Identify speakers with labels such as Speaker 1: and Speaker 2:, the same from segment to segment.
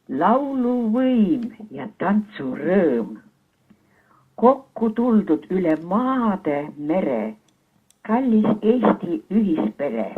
Speaker 1: lauluvõim ja tantsurõõm. Kokku tuldud üle maade mere, kallis Eesti ühispere.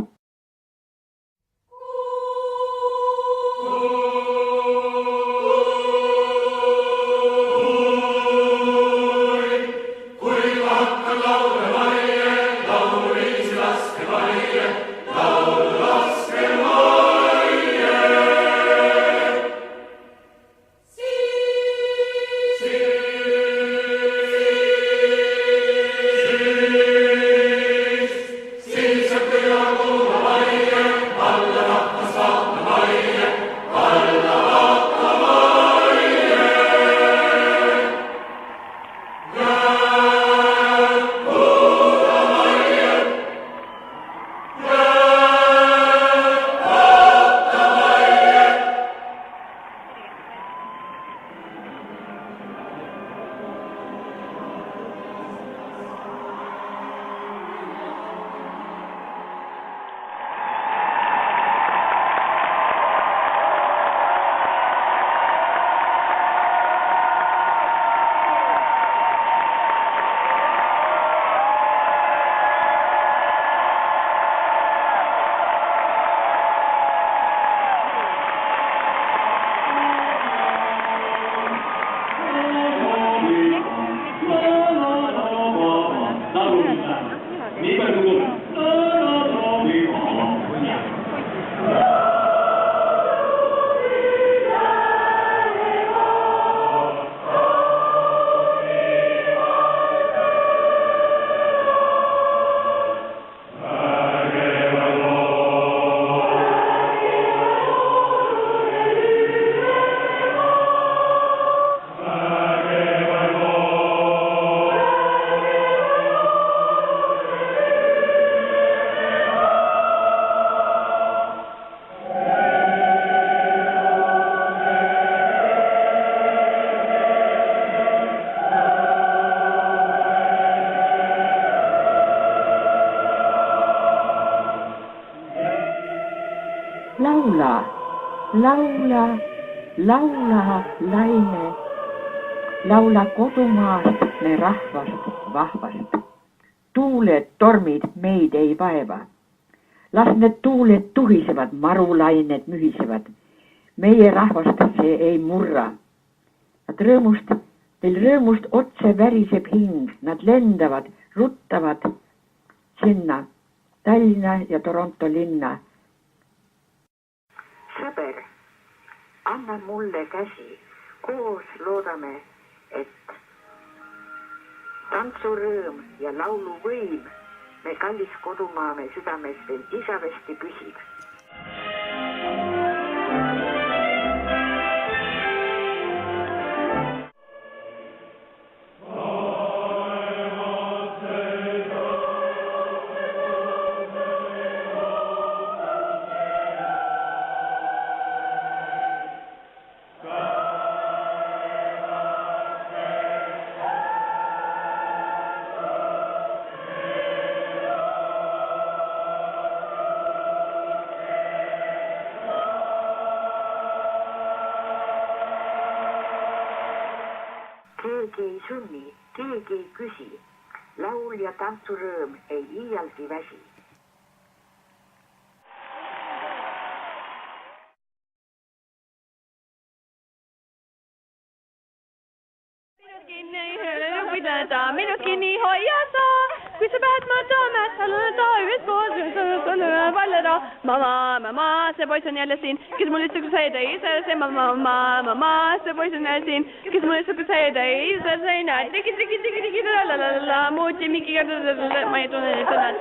Speaker 1: Laula, laula, laula, laine, laula kodumaast me rahvast vahvast. Tuuled, tormid meid ei vaeva. Las need tuuled tuhisevad, marulained mühisevad. Meie rahvast see ei murra. Neil rõõmust otse väriseb hing. Nad lendavad, ruttavad sinna Tallinna ja Toronto linna. Sõber, anna mulle käsi, koos loodame, et tantsurõõm ja lauluvõim me kallis kodumaa me südames veel isavesti püsib. Keegi ei sunni, keegi ei küsi. Laul ja tantsurõõm ei iialgi väsi.
Speaker 2: Minutkin nii hoia saa, kui sa pead mõtlema, salada ühes pool, vallada. Mama, see poiss on jälle siin, kes mul ühtsuguseid ei see mama, see poiss on jälle siin, kes mul ühtsuguseid ei see näed. Tegi, muuti mingi ma ei tunne neid sõnad.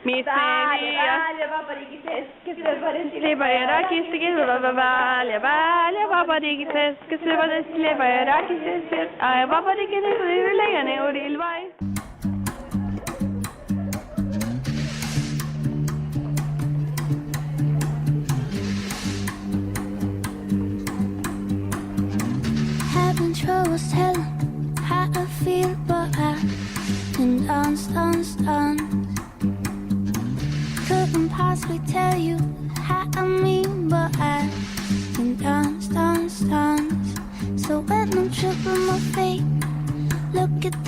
Speaker 2: Mis Meelia vabariigi sees, kes leba ja rääkis, kes väl ja vabariigi sees, kes leba ja rääkis, vabariigi üle ja neuril vai.
Speaker 3: Having trouble telling how I feel, but I can dance. Couldn't possibly honestly tell you how I mean, but I've been dance. So when I'm tripping my feet, look at